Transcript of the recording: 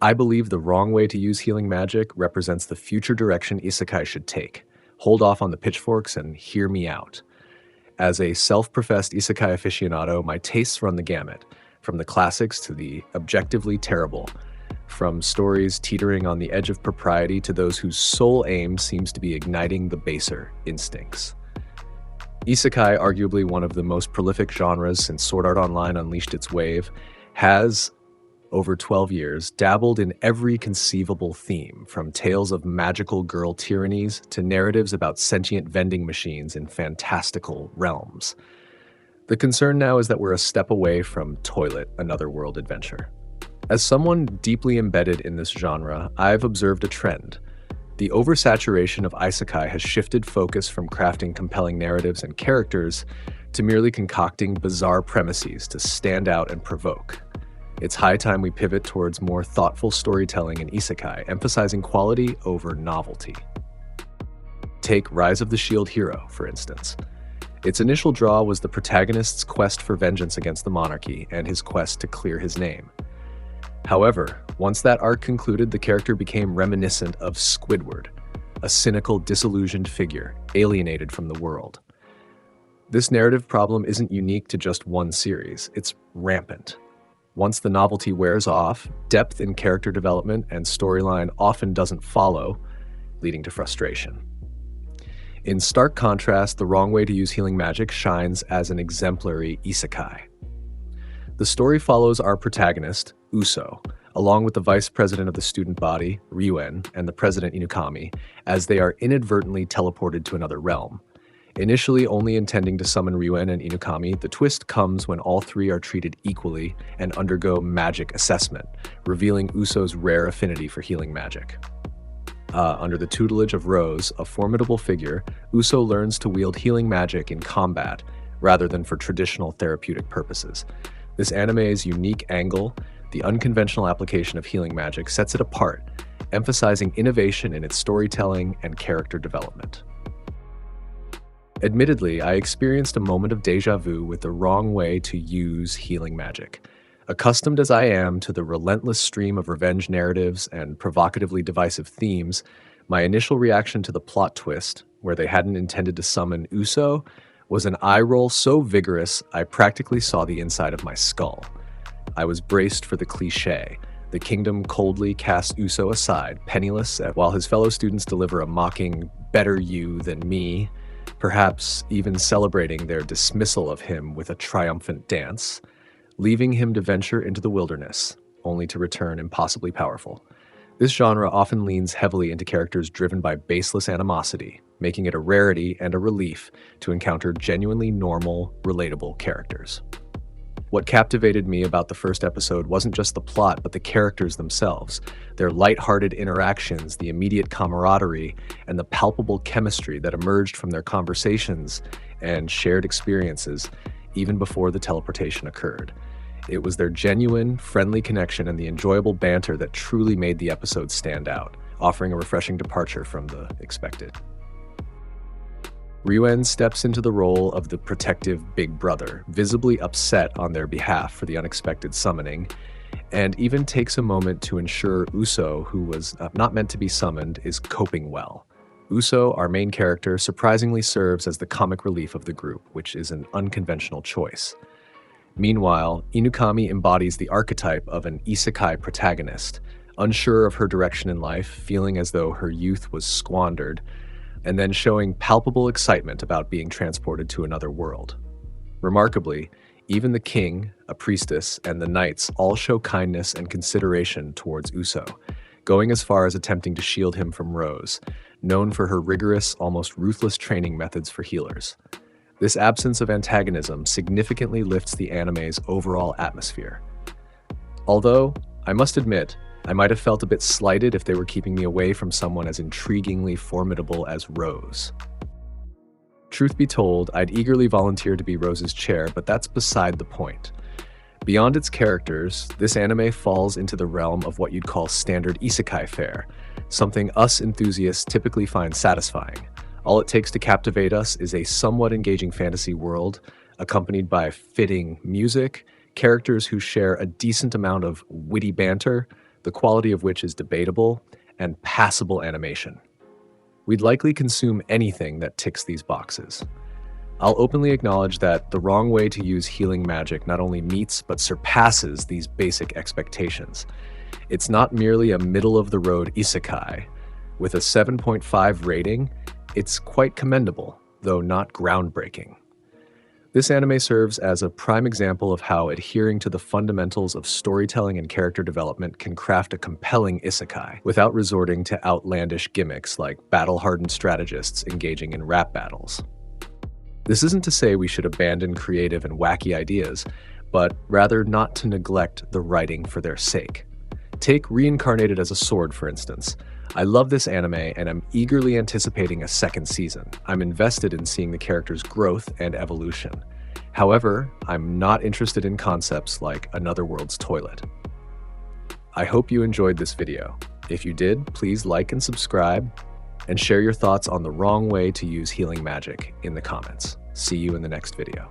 I believe the wrong way to use healing magic represents the future direction isekai should take. Hold off on the pitchforks and hear me out. As a self-professed isekai aficionado, my tastes run the gamut, from the classics to the objectively terrible, from stories teetering on the edge of propriety to those whose sole aim seems to be igniting the baser instincts. Isekai, arguably one of the most prolific genres since Sword Art Online unleashed its wave, has, over 12 years, dabbled in every conceivable theme, from tales of magical girl tyrannies to narratives about sentient vending machines in fantastical realms. The concern now is that we're a step away from Toilet, Another World adventure. As someone deeply embedded in this genre, I've observed a trend. The oversaturation of isekai has shifted focus from crafting compelling narratives and characters to merely concocting bizarre premises to stand out and provoke. It's high time we pivot towards more thoughtful storytelling in isekai, emphasizing quality over novelty. Take Rise of the Shield Hero, for instance. Its initial draw was the protagonist's quest for vengeance against the monarchy and his quest to clear his name. However, once that arc concluded, the character became reminiscent of Squidward, a cynical, disillusioned figure, alienated from the world. This narrative problem isn't unique to just one series, it's rampant. Once the novelty wears off, depth in character development and storyline often doesn't follow, leading to frustration. In stark contrast, the wrong way to use healing magic shines as an exemplary isekai. The story follows our protagonist, Uso, along with the vice president of the student body, Ryuen, and the president Inukami, as they are inadvertently teleported to another realm. Initially only intending to summon Ryuen and Inukami, the twist comes when all three are treated equally and undergo magic assessment, revealing Uso's rare affinity for healing magic. Under the tutelage of Rose, a formidable figure, Uso learns to wield healing magic in combat rather than for traditional therapeutic purposes. This anime's unique angle, the unconventional application of healing magic, sets it apart, emphasizing innovation in its storytelling and character development. Admittedly, I experienced a moment of déjà vu with the wrong way to use healing magic. Accustomed as I am to the relentless stream of revenge narratives and provocatively divisive themes, my initial reaction to the plot twist, where they hadn't intended to summon Uso, was an eye roll so vigorous I practically saw the inside of my skull. I was braced for the cliché. The kingdom coldly casts Uso aside, penniless, while his fellow students deliver a mocking, better you than me, perhaps even celebrating their dismissal of him with a triumphant dance, leaving him to venture into the wilderness, only to return impossibly powerful. This genre often leans heavily into characters driven by baseless animosity, making it a rarity and a relief to encounter genuinely normal, relatable characters. What captivated me about the first episode wasn't just the plot, but the characters themselves, their lighthearted interactions, the immediate camaraderie, and the palpable chemistry that emerged from their conversations and shared experiences even before the teleportation occurred. It was their genuine, friendly connection and the enjoyable banter that truly made the episode stand out, offering a refreshing departure from the expected. Ryuen steps into the role of the protective big brother, visibly upset on their behalf for the unexpected summoning, and even takes a moment to ensure Uso, who was not meant to be summoned, is coping well. Uso, our main character, surprisingly serves as the comic relief of the group, which is an unconventional choice. Meanwhile, Inukami embodies the archetype of an isekai protagonist, unsure of her direction in life, feeling as though her youth was squandered, and then showing palpable excitement about being transported to another world. Remarkably, even the king, a priestess, and the knights all show kindness and consideration towards Uso, going as far as attempting to shield him from Rose, known for her rigorous, almost ruthless training methods for healers. This absence of antagonism significantly lifts the anime's overall atmosphere. Although, I must admit, I might have felt a bit slighted if they were keeping me away from someone as intriguingly formidable as Rose. Truth be told, I'd eagerly volunteer to be Rose's chair, but that's beside the point. Beyond its characters, this anime falls into the realm of what you'd call standard isekai fare, something us enthusiasts typically find satisfying. All it takes to captivate us is a somewhat engaging fantasy world, accompanied by fitting music, characters who share a decent amount of witty banter, the quality of which is debatable, and passable animation. We'd likely consume anything that ticks these boxes. I'll openly acknowledge that the wrong way to use healing magic not only meets but surpasses these basic expectations. It's not merely a middle-of-the-road isekai. With a 7.5 rating, it's quite commendable, though not groundbreaking. This anime serves as a prime example of how adhering to the fundamentals of storytelling and character development can craft a compelling isekai without resorting to outlandish gimmicks like battle-hardened strategists engaging in rap battles. This isn't to say we should abandon creative and wacky ideas, but rather not to neglect the writing for their sake. Take Reincarnated as a Sword, for instance. I love this anime and I'm eagerly anticipating a second season. I'm invested in seeing the character's growth and evolution. However, I'm not interested in concepts like Another World's Toilet. I hope you enjoyed this video. If you did, please like and subscribe, and share your thoughts on the wrong way to use healing magic in the comments. See you in the next video.